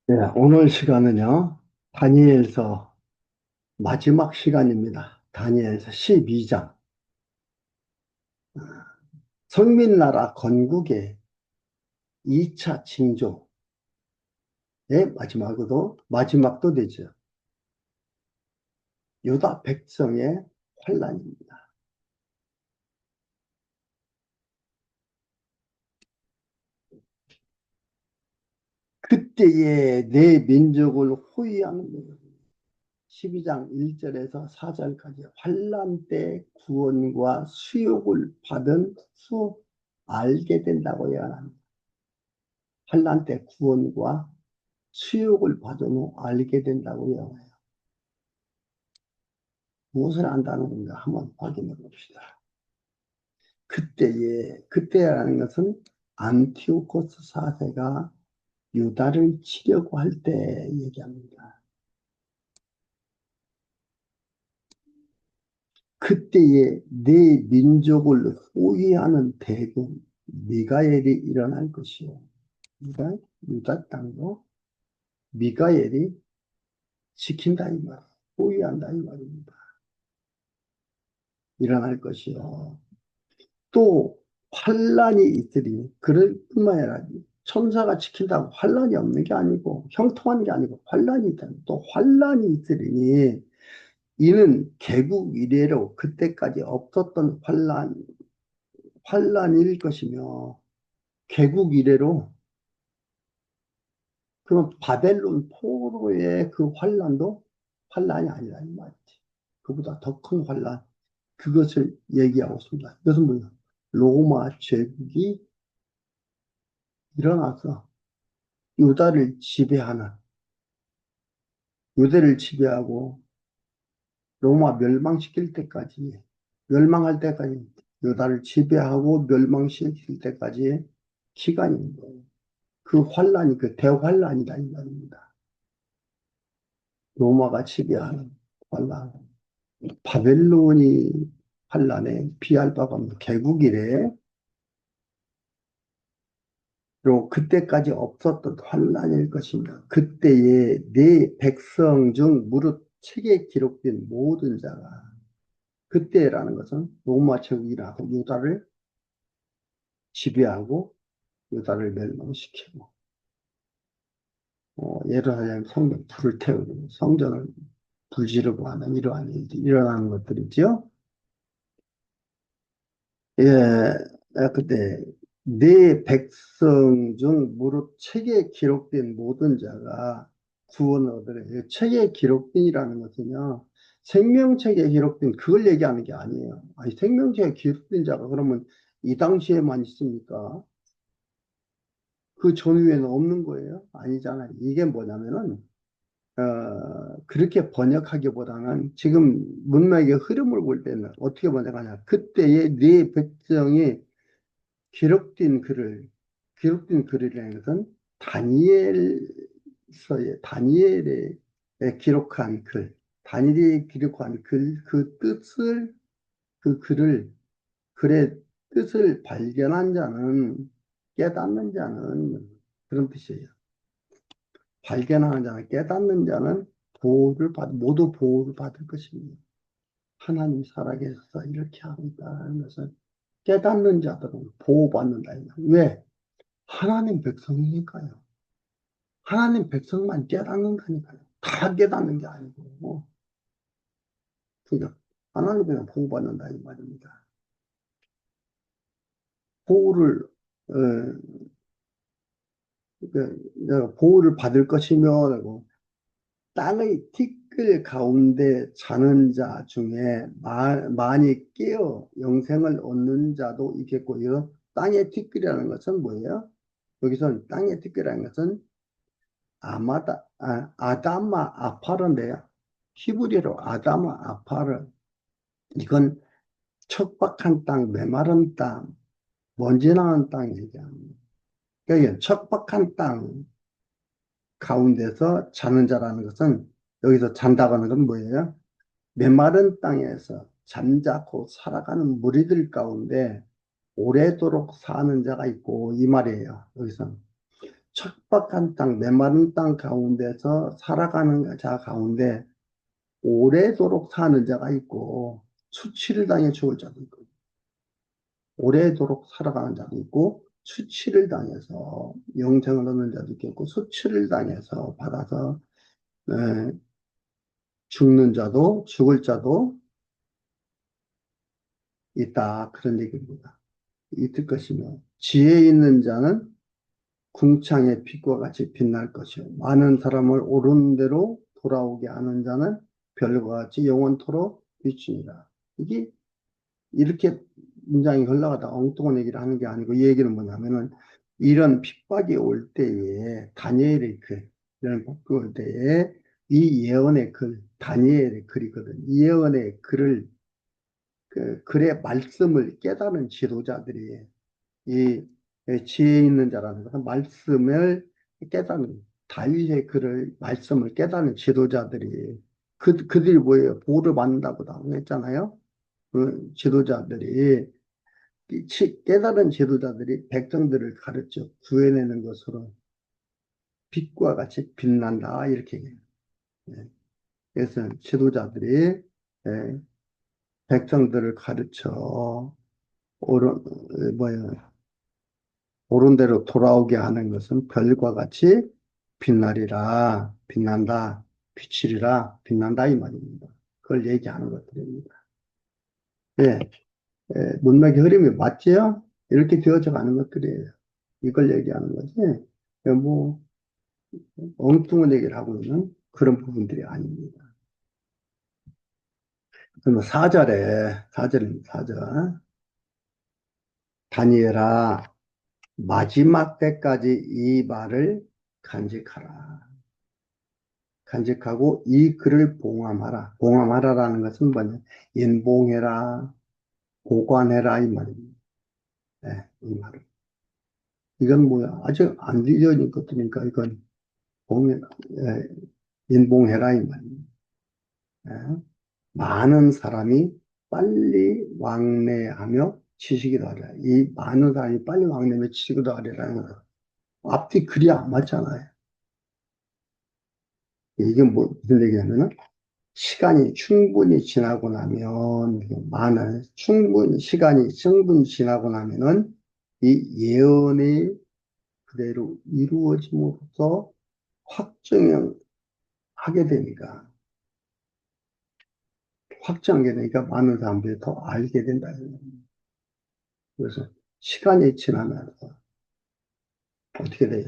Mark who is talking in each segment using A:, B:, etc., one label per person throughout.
A: 네, 오늘 시간은요, 다니엘서 마지막 시간입니다. 다니엘서 12장. 성민나라 건국의 2차 징조의 마지막도 되죠. 유다 백성의 환란입니다. 그때에 내 민족을 호위하는 것. 12장 1절에서 4절까지 환란 때 구원과 수욕을 받은 수 알게 된다고 예언합니다. 환란 때 구원과 수욕을 받은 후 알게 된다고 예언해요. 무엇을 안다는 건가 한번 확인해 봅시다. 그때라는 것은 안티오코스 4세가 유다를 치려고 할 때 얘기합니다. 그때에 내 민족을 호위하는 대군 미가엘이 일어날 것이요. 그러니까 유다 땅도 미가엘이 지킨다 이 말, 호위한다 이 말입니다. 일어날 것이요. 또 환란이 있으리니 그럴 뿐만 아니라 천사가 지킨다고 환란이 없는 게 아니고 형통한 게 아니고 환란이 있다. 또 환란이 있으리니 이는 개국 이래로 그때까지 없었던 환란일 것이며 개국 이래로 그럼 바벨론 포로의 그 환란도 환란이 아니라 이 말이지. 그보다 더 큰 환란 그것을 얘기하고 있습니다. 이것은 뭐예요? 로마 제국이 일어나서 유다를 지배하는, 유대를 지배하고 로마 멸망할 때까지, 유다를 지배하고 멸망시킬 때까지의 기간인 거예요. 그 환란이 그 대환란이다 이 말입니다. 로마가 지배하는 환란, 바벨론이 환란에 비할 바가 없는 개국 이래 로 그때까지 없었던 환란일 것입니다. 그때에 네 백성 중 무릇 책에 기록된 모든 자가 그때라는 것은 로마 제국이라고 유다를 지배하고 유다를 멸망시키고 예루살렘 성전 불을 태우고 성전을 불지르고 하는 이러한 일이 일어나는 것들이죠. 예, 그때 네 백성 중 무릇 책에 기록된 모든 자가 구원을 얻으래. 책에 기록된이라는 것은요, 생명책에 기록된 그걸 얘기하는 게 아니에요. 아니, 생명책에 기록된 자가 그러면 이 당시에만 있습니까? 그 전후에는 없는 거예요? 아니잖아요. 이게 뭐냐면은, 그렇게 번역하기보다는 지금 문맥의 흐름을 볼 때는 어떻게 번역하냐. 그때의 네 백성이 기록된 글을, 기록된 글이라는 것은 다니엘에 기록한 글, 다니엘이 기록한 글, 그 뜻을, 그 글의 뜻을 발견한 자는, 깨닫는 자는, 그런 뜻이에요. 발견하는 자는, 깨닫는 자는 모두 보호를 받을 것입니다. 하나님 살아계셔서 이렇게 합니다. 하면서 깨닫는 자들은 보호받는다. 왜? 하나님 백성이니까요. 하나님 백성만 깨닫는다니까요. 다 깨닫는 게 아니고. 그러니까 하나님이 보호받는다 이 말입니다. 보호를 어, 내가 보호를 받을 것이며 라고 땅의 티끌 가운데 자는 자 중에 많이 깨어 영생을 얻는 자도 있겠고, 이거 땅의 티끌이라는 것은 뭐예요? 여기서 땅의 티끌이라는 것은 아다마 아파르인데요. 히브리어로 아다마 아파르. 이건 척박한 땅, 메마른 땅, 먼지 나는 땅 얘기합니다. 그러니까 척박한 땅 가운데서 자는 자라는 것은 여기서 잔다고 하는 건 뭐예요? 메마른 땅에서 잠자코 살아가는 무리들 가운데 오래도록 사는 자가 있고 이 말이에요. 여기서 척박한 땅, 메마른 땅 가운데서 살아가는 자 가운데 오래도록 사는 자가 있고 수치를 당해 죽을 자도 있고 오래도록 살아가는 자도 있고 수치를 당해서 영생을 얻는 자도 있겠고 수치를 당해서 받아서 에, 죽는 자도 죽을 자도 있다. 그런 얘기입니다. 있을 것이며 지혜 있는 자는 궁창의 빛과 같이 빛날 것이요 많은 사람을 옳은 대로 돌아오게 하는 자는 별과 같이 영원토록 비추니라. 이게 이렇게 문장이 흘러가다 엉뚱한 얘기를 하는 게 아니고 이 얘기는 뭐냐면은 이런 핍박이 올 때에 다니엘의 글, 이런 핍박이 올 때에 이 예언의 글, 다니엘의 글이거든. 이 예언의 글을 그 글의 말씀을 깨달은 지도자들이 이 지혜 있는 자라는 것은 말씀을 깨닫는 다윗의 글을 말씀을 깨닫는 지도자들이 그들이 뭐예요? 보호를 받는다고 당했잖아요. 그 지도자들이 깨달은 지도자들이 백성들을 가르쳐 구해내는 것으로 빛과 같이 빛난다 이렇게 얘기해요. 예. 그래서 지도자들이 예, 백성들을 가르쳐 옳은 뭐야 옳은 대로 돌아오게 하는 것은 별과 같이 빛나리라, 빛난다, 비치리라, 빛난다 이 말입니다. 그걸 얘기하는 것들입니다. 예, 문맥의 흐름이 맞지요? 이렇게 되어져 가는 것들이에요. 이걸 얘기하는 거지. 뭐 엉뚱한 얘기를 하고 있는 그런 부분들이 아닙니다. 그러면 4절입니다. 4절. 다니엘아, 마지막 때까지 이 말을 간직하라. 간직하고 이 글을 봉함하라. 봉함하라라는 것은 뭐냐? 인봉해라, 보관해라 이 말입니다. 네, 이 말은. 이건 뭐야? 아직 안 뒤져진 것들이니까 이건 인봉해라 이 말입니다. 네. 많은 사람이 빨리 왕래하며 지식이 더하리라. 이 많은 사람이 빨리 왕래하며 지식이 더하리라는 거. 앞뒤 글이 안 맞잖아요. 이게 뭐 무슨 얘기냐면은 시간이 충분히 지나고 나면 시간이 충분히 지나고 나면은 이 예언이 그대로 이루어짐으로써 확정하게 되니까 확정하게 되니까 많은 사람들이 더 알게 된다. 그래서 시간이 지나면서 어떻게 돼요?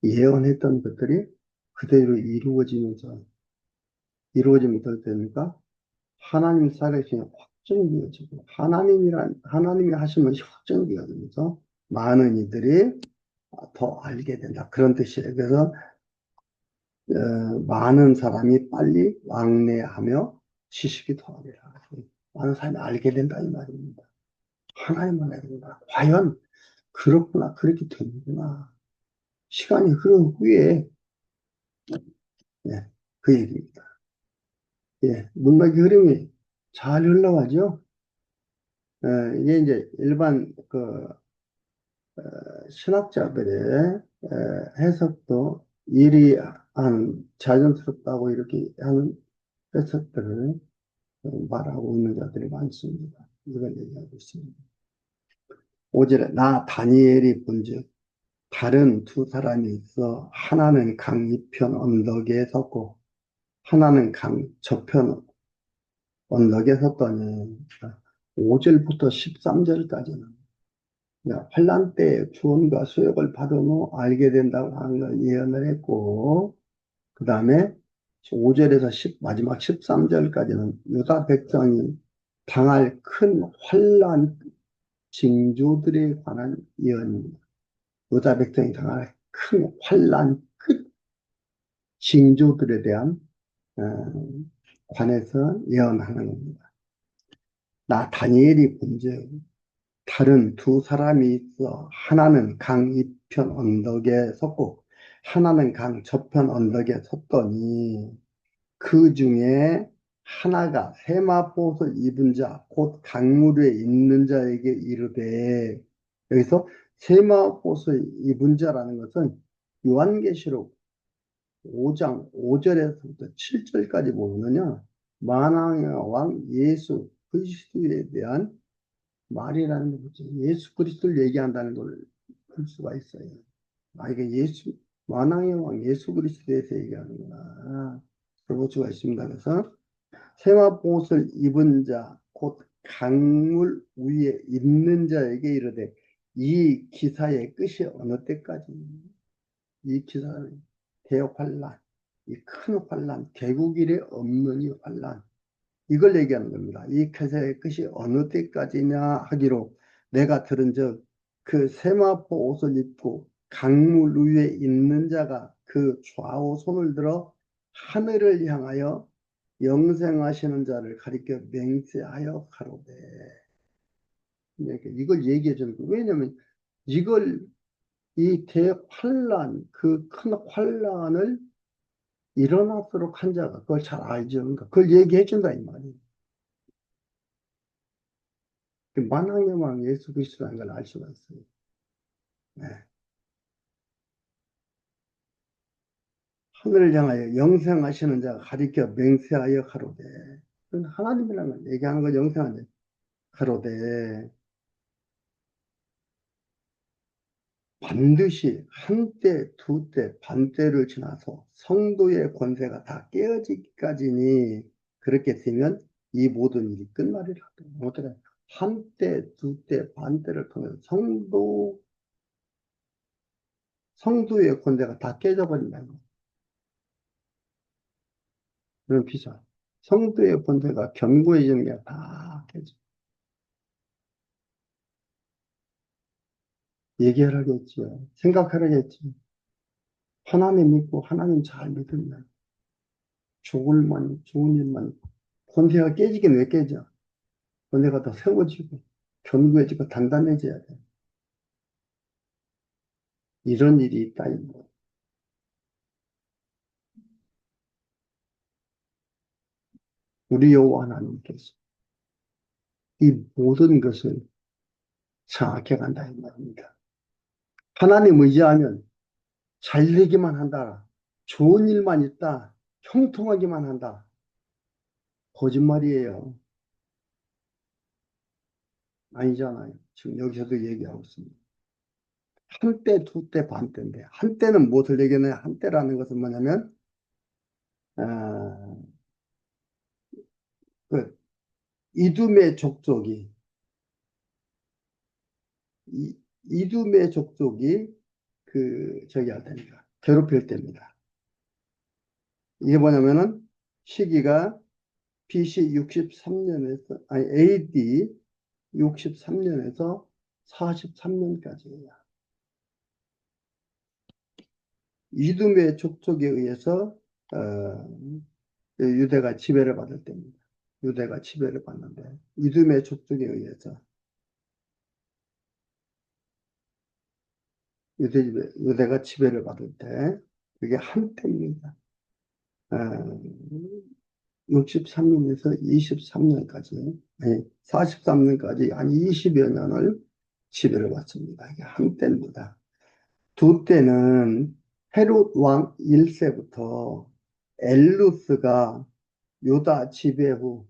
A: 예언했던 것들이 그대로 이루어지면서 되니까 하나님 살아계신 확정되어지고 하나님이 하신 것이 확정되어지면서 많은 이들이 더 알게 된다. 그런 뜻이에요. 그래서 많은 사람이 빨리 왕래하며 지식이 더하리라. 많은 사람이 알게 된다 이 말입니다. 하나님만 알게 된다. 과연 그렇구나. 그렇게 되는구나. 시간이 흐른 후에 예, 그 얘기입니다. 예, 문맥의 흐름이 잘 흘러가죠. 이게 이제 일반 그 신학자들의 해석도 일이 자연스럽다고 이렇게 하는 해석들을 말하고 있는 자들이 많습니다. 이걸 얘기하고 있습니다. 5절에 나 다니엘이 본즉 다른 두 사람이 있어 하나는 강 이편 언덕에 섰고 하나는 강 저편 언덕에 섰더니 5절부터 13절까지는 환란 때 구원과 수역을 받은 후 알게 된다고 하는 걸 예언을 했고 그 다음에 5절에서 마지막 13절까지는 유다 백성이 당할 큰 환란 징조들에 관한 예언입니다. 유다 백성이 당할 큰 환란 끝 징조들에 대한 어, 관해서 예언하는 겁니다. 나 다니엘이 본즉 다른 두 사람이 있어 하나는 강 이편 언덕에 섰고 하나는 강 저편 언덕에 섰더니 그 중에 하나가 세마포옷을 입은 자, 곧 강물에 있는 자에게 이르되 여기서 세마포옷을 입은 자라는 것은 요한계시록 5장 5절에서부터 7절까지 보면요. 만왕의 왕 예수 그리스도에 대한 말이라는 거죠. 예수 그리스도를 얘기한다는 걸 볼 수가 있어요. 아, 이게 만왕의 왕 예수 그리스도에 대해서 얘기하는구나. 그걸 볼 수가 있습니다. 그래서 세마포옷을 입은 자, 곧 강물 위에 있는 자에게 이르되 이 기사의 끝이 어느 때까지 이 기사는 대환란, 이 큰 환란, 개국 이래 없는 이 환란 이걸 얘기하는 겁니다. 이 기사의 끝이 어느 때까지냐 하기로 내가 들은 즉 그 세마포 옷을 입고 강물 위에 있는 자가 그 좌우 손을 들어 하늘을 향하여 영생하시는 자를 가리켜 맹세하여 가로되 이걸 얘기해 주는 거예요. 왜냐하면 이걸 이 대환란 그 큰 환란을 일어나도록 한 자가 그걸 잘 알죠. 그러니까 그걸 얘기해 준다 이 말이에요. 만왕의 왕 예수 그리스도라는 걸 알 수가 있어요. 네. 하늘을 향하여 영생하시는 자가 가리켜 맹세하여 가로되 그건 하나님이라는 걸 얘기하는 거 영생하는 가로되 반드시 한때, 두때, 반때를 지나서 성도의 권세가 다 깨어지기까지니 그렇게 되면 이 모든 일이 끝나리라. 어떻게 한때, 두때, 반때를 통해서 성도의 권세가 다 깨져버린다는 거예요. 그런 비전. 성도의 권세가 견고해지는 게 다 깨져. 얘기하라겠죠. 생각하라겠죠. 하나님 믿고 하나님 잘 믿으면 좋은 일만 권세가 깨지긴 왜 깨져? 너네가 더 세워지고 견고해지고 단단해져야 돼. 이런 일이 있다. 우리 여호와 하나님께서 이 모든 것을 장악해 간다 이 말입니다. 하나님 의지하면 잘 되기만 한다. 좋은 일만 있다. 형통하기만 한다. 거짓말이에요. 아니잖아요. 지금 여기서도 얘기하고 있습니다. 한때, 두때, 반때인데 한때는 무엇을 얘기하냐? 한때라는 것은 뭐냐면 아, 그 이둠의 족속이 이, 이둠의 족속이 저기 할 때입니다. 괴롭힐 때입니다. 이게 뭐냐면은 시기가 BC 63년에서, 아니, AD 63년에서 43년까지예요. 이둠의 족속에 의해서, 유대가 지배를 받을 때입니다. 유대가 지배를 받는데, 이둠의 족속에 의해서 유대가 지배를 받을 때, 그게 한때입니다. 어, 63년에서 23년까지, 아니, 43년까지 한 20여 년을 지배를 받습니다. 이게 한때입니다. 두 때는 헤롯 왕 1세부터 엘루스가 유다 지배 후,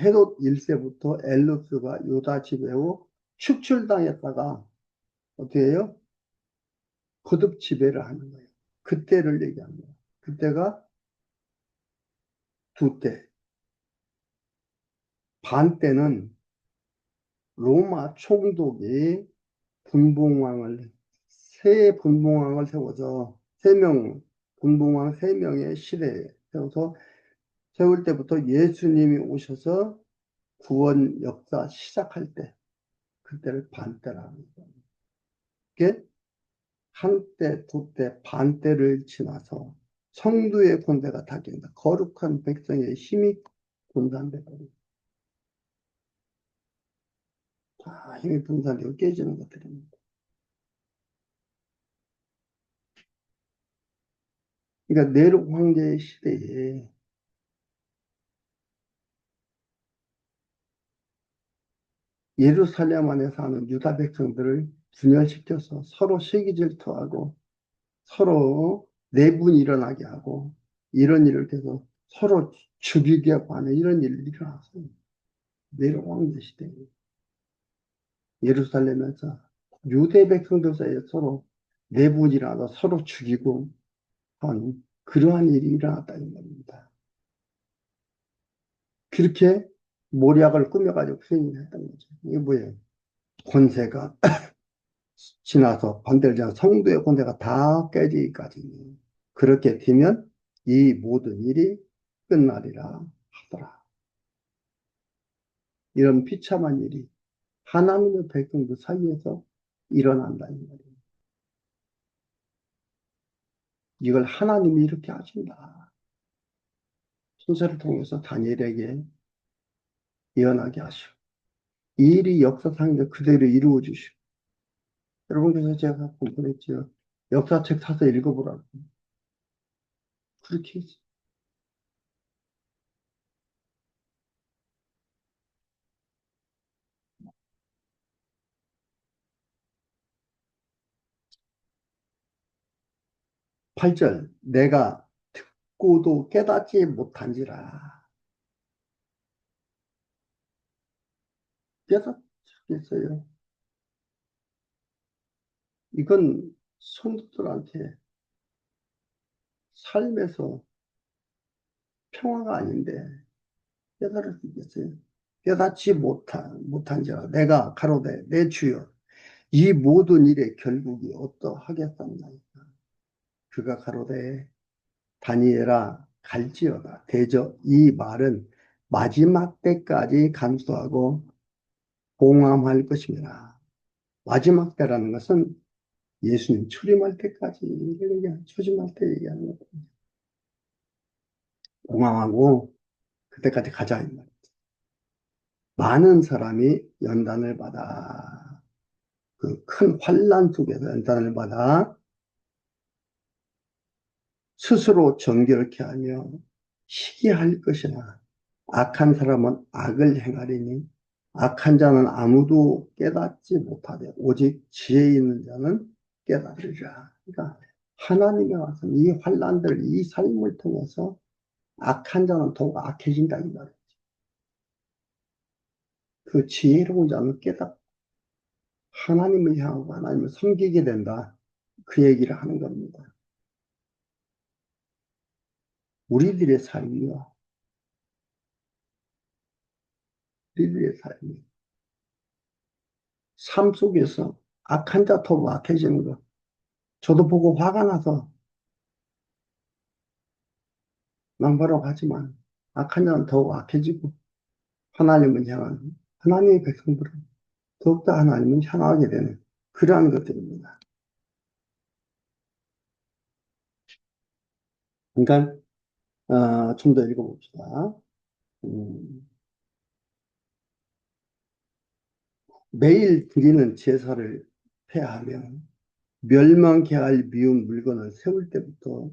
A: 헤롯 1세부터 엘루스가 유다 지배 후 축출당했다가 어떻게 해요? 거듭 지배를 하는 거예요. 그때를 얘기합니다. 그때가 두 때. 반 때는 로마 총독이 분봉왕을 세 분봉왕을 세워서 분봉왕 세 명의 시대에 세워서 세울 때부터 예수님이 오셔서 구원 역사 시작할 때 그때를 반때라는 거예요. 이게 한때, 두때, 반때를 지나서 성도의 권세가 다 깬다. 거룩한 백성의 힘이 분산돼 버립니다. 다 힘이 분산되고 깨지는 것들입니다. 그러니까 네로 황제의 시대에 예루살렘 안에 사는 유다 백성들을 분열시켜서 서로 시기 질투하고 서로 내분이 일어나게 하고 이런 일을 계속 서로 죽이게 하는 이런 일이 일어났어요. 내로왕조 시대에 예루살렘에서 유대 백성들 사이에 서로 내분이 일어나서 서로 죽이고 한 그러한 일이 일어났다는 겁니다. 그렇게 모략을 꾸며가지고 수행을 했던 거죠. 이게 뭐예요? 권세가 지나서 반대로 성도의 권세가 다 깨지기까지 그렇게 되면 이 모든 일이 끝나리라 하더라. 이런 비참한 일이 하나님의 백성들 사이에서 일어난다는 말이에요. 이걸 하나님이 이렇게 하신다. 순서를 통해서 다니엘에게 예언하게 하시고 이 일이 역사상에 그대로 이루어 주시고 여러분께서 제가 공부했죠. 역사책 사서 읽어보라고. 그렇게 했어요. 8절 내가 듣고도 깨닫지 못한지라. 깨닫겠어요. 이건 성도들한테 삶에서 평화가 아닌데 깨달을 수 있겠어요. 깨닫지 못한 자 내가 가로되 내 주여 이 모든 일의 결국이 어떠하겠습니까? 그가 가로되 다니엘아 갈지어다 대저 이 말은 마지막 때까지 감수하고 봉함할 것입니다. 마지막 때라는 것은 예수님 출임할 때까지 출임할 때 얘기하는 거거든요. 봉함하고 그때까지 가자 이 말이에요. 많은 사람이 연단을 받아 그 큰 환난 속에서 연단을 받아 스스로 정결케 하며 시기할 것이나 악한 사람은 악을 행하리니 악한 자는 아무도 깨닫지 못하되 오직 지혜 있는 자는 깨달으리라. 그러니까 하나님의 말씀, 이 환난들, 이 삶을 통해서 악한 자는 더욱 악해진다 이 말이에요. 그 지혜로운 자는 하나님을 향하고 하나님을 섬기게 된다. 그 얘기를 하는 겁니다. 우리들의 삶이요. 우리들의 삶이 삶 속에서 악한 자 더욱 악해지는 것. 저도 보고 화가 나서 망발하고 하지만 악한 자는 더욱 악해지고 하나님을 향한 하나님의 백성들은 더욱더 하나님을 향하게 되는 그러한 것들입니다. 그러니까 좀 더 읽어봅시다. 음, 매일 드리는 제사를 폐하면 멸망케 할 미운 물건을 세울 때부터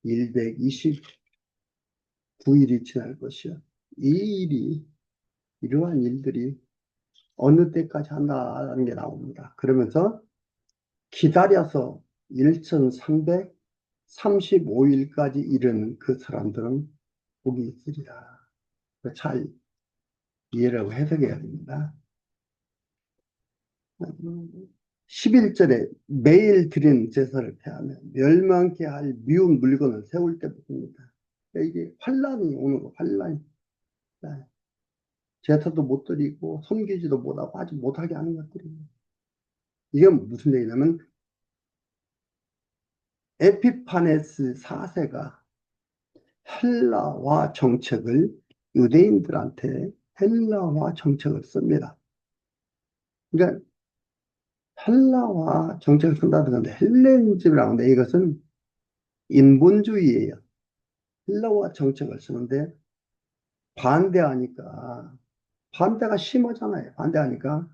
A: 129일이 지날 것이요. 이 일이 이러한 일들이 어느 때까지 한다는 게 나옵니다. 그러면서 기다려서 1335일까지 이르는 그 사람들은 복이 있으리라. 잘 이해라고 해석해야 됩니다. 11절에 매일 드린 제사를 폐하며 멸망케 할 미운 물건을 세울 때부터입니다. 그러니까 이게 환란이 오는 거, 환란이. 제사도 못 드리고 섬기지도 못하고 하지 못하게 하는 것들입니다. 이게 무슨 얘기냐면 에피파네스 4세가 헬라화 정책을 유대인들한테 헬라화 정책을 씁니다. 그러니까 헬라화 정책을 쓴다는 건데 헬레니즘이라고 하는데 이것은 인본주의예요. 헬라화 정책을 쓰는데 반대하니까 반대가 심하잖아요. 반대하니까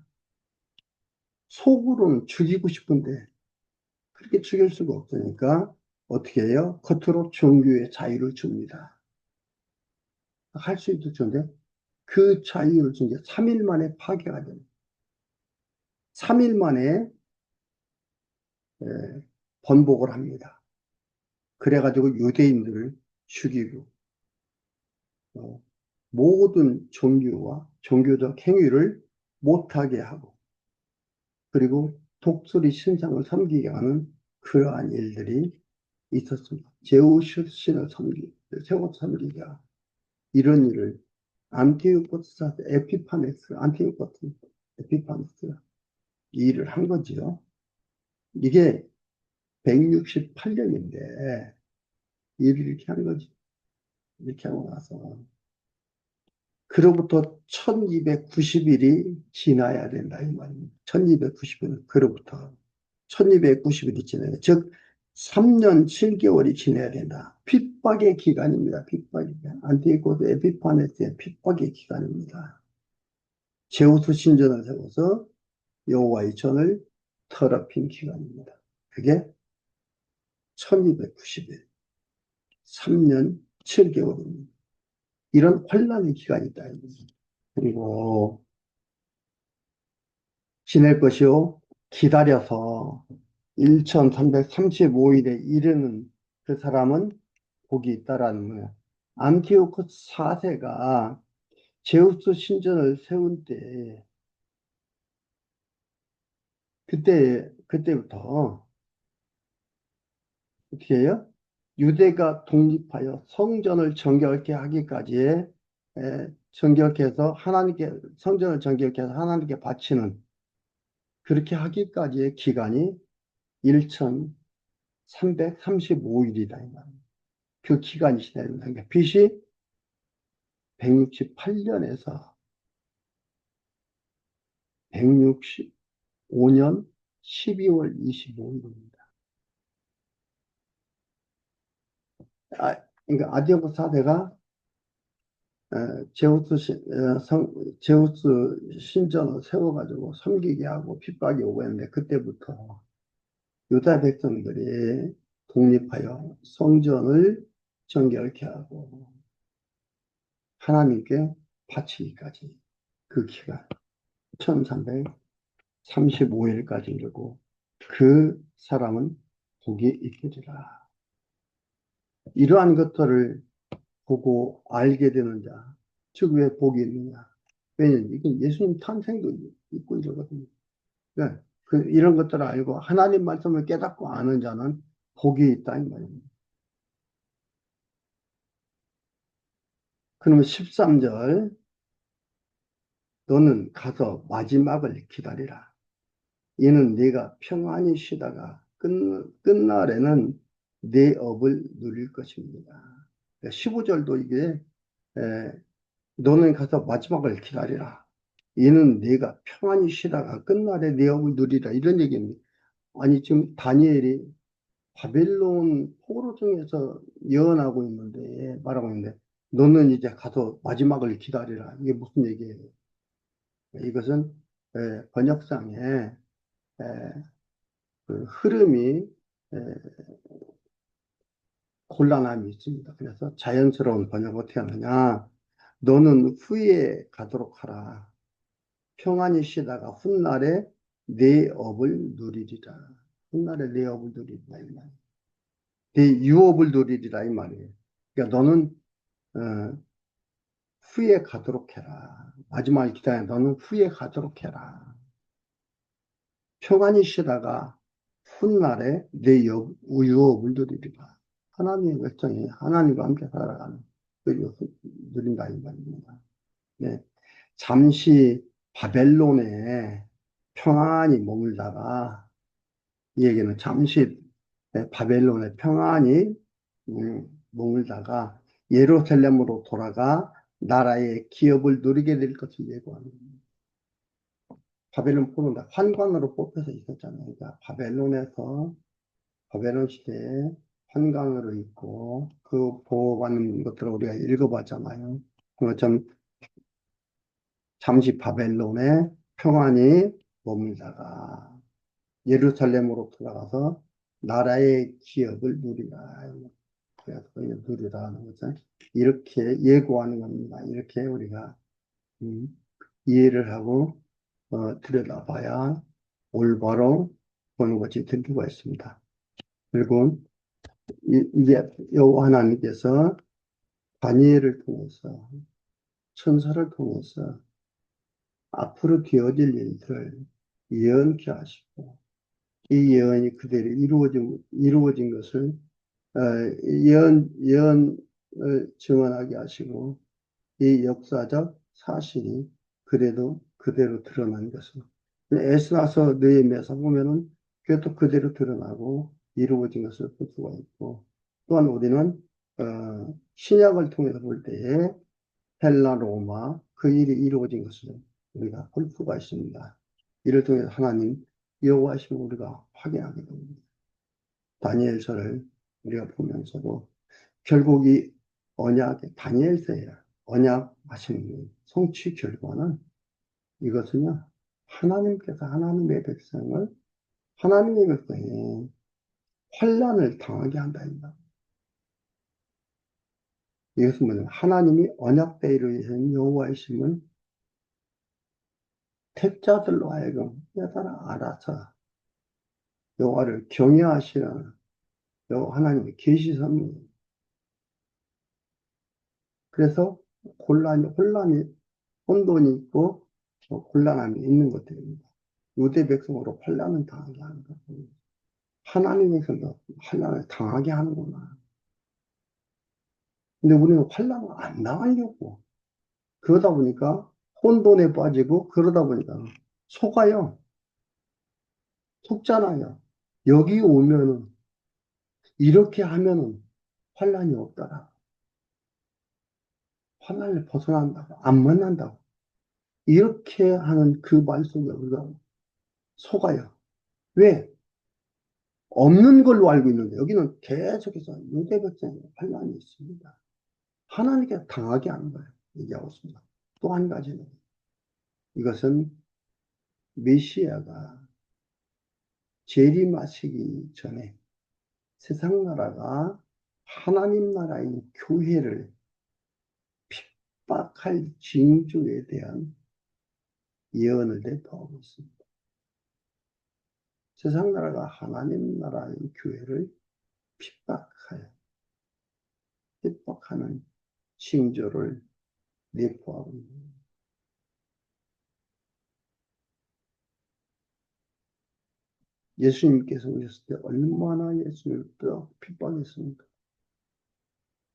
A: 속으로는 죽이고 싶은데 그렇게 죽일 수가 없으니까 어떻게 해요? 겉으로 종교의 자유를 줍니다. 할 수 있을 텐데 그 자유를 준 게 3일 만에 파괴가 됩니다. 3일 만에 에, 번복을 합니다. 그래가지고 유대인들을 죽이고 어, 모든 종교와 종교적 행위를 못하게 하고 그리고 독수리 신상을 섬기게 하는 그러한 일들이 있었습니다. 제우스 신을 세워 섬기자 이런 일을 안티오코스 에피파네스가 이 일을 한 거지요. 이게 168년인데 일을 이렇게 한 거지. 이렇게 하고 나서 그로부터 1290일이 지나야 된다 이 말입니다. 1290일 그로부터 1290일이 지나야 즉 3년 7개월이 지나야 된다. 핍박의 기간입니다. 핍박의 기간. 안티고스 에피파네스의 핍박의 기간입니다. 제우스 신전을 세워서 여호와의 전을 더럽힌 기간입니다. 그게 1290일, 3년 7개월입니다. 이런 환란의 기간이 있다. 그리고 지낼 것이요. 기다려서 1335일에 이르는 그 사람은 복이 있다라는 거예요. 안티오코스 4세가 제우스 신전을 세운 때, 그때부터 어떻게 해요? 유대가 독립하여 성전을 정결케 하기까지의 정결케 해서 성전을 정결케 해서 하나님께 바치는 그렇게 하기까지의 기간이 1335일이다. 그 기간이 지나는 거예요. 빚이 168년에서 165년 12월 25일입니다. 그러니까 아디오고 사대가 제우스 신전을 세워가지고 섬기게 하고 핍박이 오고 했는데 그때부터 유다 백성들이 독립하여 성전을 정결케 하고 하나님께 바치기까지 그 기간 1335일까지 이르고 그 사람은 복이 있으리라. 이러한 것들을 보고 알게 되는 자, 즉 왜 복이 있느냐? 왜냐면 이게 예수님 탄생도 있고 이러거든요. 그러니까 이런 것들을 알고 하나님 말씀을 깨닫고 아는 자는 복이 있다 이 말입니다. 그러면 13절 너는 가서 마지막을 기다리라. 이는 네가 평안히 쉬다가 끝날에는 내 업을 누릴 것입니다. 15절도 이게 너는 가서 마지막을 기다리라. 이는 네가 평안히 쉬다가 끝날에 내 업을 누리라. 이런 얘기입니다. 아니 지금 다니엘이 바벨론 포로 중에서 예언하고 있는데 말하고 있는데 너는 이제 가서 마지막을 기다리라. 이게 무슨 얘기예요? 이것은 번역상에 그 흐름이 에, 곤란함이 있습니다. 그래서 자연스러운 번역 어떻게 하느냐? 너는 후에 가도록 하라. 평안히 쉬다가 훗날에 내 업을 누리리라. 훗날에 내 업을 누리리라 이 말이에요. 내 유업을 누리리라 이 말이에요. 그러니까 너는 어, 후에 가도록 해라. 마지막에 기다려. 너는 후에 가도록 해라. 평안히 쉬다가 훗날에 내 유업을 누리리라. 하나님의 백성이 하나님과 함께 살아가는 그 유업을 누린다 이 말입니다. 네. 잠시 바벨론에 평안히 머물다가 이 얘기는 잠시 바벨론에 평안히 머물다가 예루살렘으로 돌아가 나라의 기업을 누리게 될 것을 예고하는 겁니다. 바벨론 포로는 환관으로 뽑혀서 있었잖아요. 그러니까 바벨론 시대에 환관으로 있고 그 보호받는 것들을 우리가 읽어봤잖아요. 그것처럼 잠시 바벨론에 평안히 머물다가 예루살렘으로 돌아가서 나라의 기업을 누리라. 그래서 누리라는 것은 이렇게 예고하는 겁니다. 이렇게 우리가 음, 이해를 하고 들여다봐야 올바로 보는 것이 될 필요가 있습니다. 그리고 이제 여호와 하나님께서 다니엘을 통해서 천사를 통해서 앞으로 되어질 일들을 예언케 하시고 이 예언이 그대로 이루어진 것을 어, 예언을 증언하게 하시고 이 역사적 사실이 그래도 그대로 드러난 것을 에스라서 느헤미야서 보면은 그것도 그대로 드러나고 이루어진 것을 볼 수가 있고 또한 우리는 신약을 통해서 볼 때에 헬라 로마 그 일이 이루어진 것을 우리가 볼 수가 있습니다. 이를 통해서 하나님 여호와심을 우리가 확인하게 됩니다. 다니엘서를 우리가 보면서도 결국 이 언약의 다니엘서에 언약 하시는 성취 결과는 이것은요 하나님께서 하나님의 백성이 환란을 당하게 한다입니다. 이것은 뭐냐면 하나님이 언약대로 하신 여호와의 심은 택자들로 하여금 깨달아 알아서 여호와를 경외하시는 여호와 하나님의 계시선입니다. 그래서 혼돈이 있고 곤란함이 있는 것들입니다. 유대 백성으로 환란을 당하게 하는 것. 하나님에서도 환란을 당하게 하는구나. 근데 우리는 환란을 안 당하려고 그러다 보니까 혼돈에 빠지고 그러다 보니까 속아요. 속잖아요. 여기 오면은 이렇게 하면은 환란이 없더라. 환란을 벗어난다고 안 만난다고 이렇게 하는 그 말 속에 우리가 속아요. 왜? 없는 걸로 알고 있는데 여기는 계속해서 유대 백성의 환란이 있습니다. 하나님께 당하게 하는 거예요. 얘기하고 있습니다. 또 한 가지는 이것은 메시아가 재림하시기 전에 세상 나라가 하나님 나라인 교회를 핍박할 징조에 대한 예언을 내포하고 있습니다. 세상 나라가 하나님 나라인 교회를 핍박하는 징조를 내포하고 있습니다. 예수님께서 오셨을 때 얼마나 예수님을 또 핍박했습니까?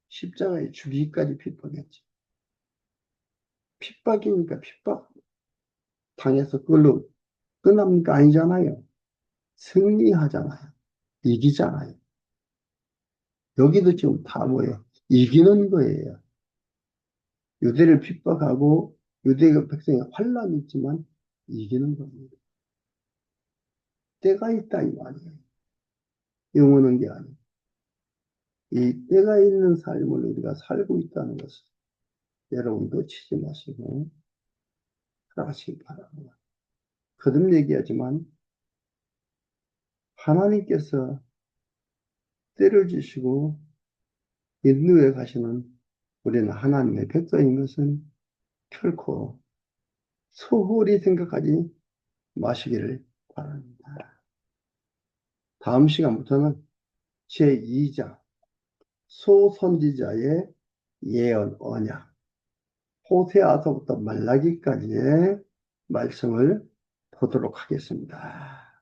A: 십자가에 죽이기까지 핍박했지. 핍박이니까 핍박 당해서 그걸로 끝납니까? 아니잖아요. 승리하잖아요. 이기잖아요. 여기도 지금 다 뭐예요? 이기는 거예요. 유대를 핍박하고 유대 백성의 환란이 있지만 이기는 겁니다. 때가 있다 이 말이에요. 영원한 게 아니에요. 이 때가 있는 삶을 우리가 살고 있다는 것을 여러분 놓치지 마시고 살아가시기 바랍니다. 거듭 얘기하지만 하나님께서 때를 주시고 인도에 가시는 우리는 하나님의 백성인 것은 결코 소홀히 생각하지 마시기를 바랍니다. 다음 시간부터는 제2장 소선지자의 예언 언약 호세아서부터 말라기까지의 말씀을 보도록 하겠습니다.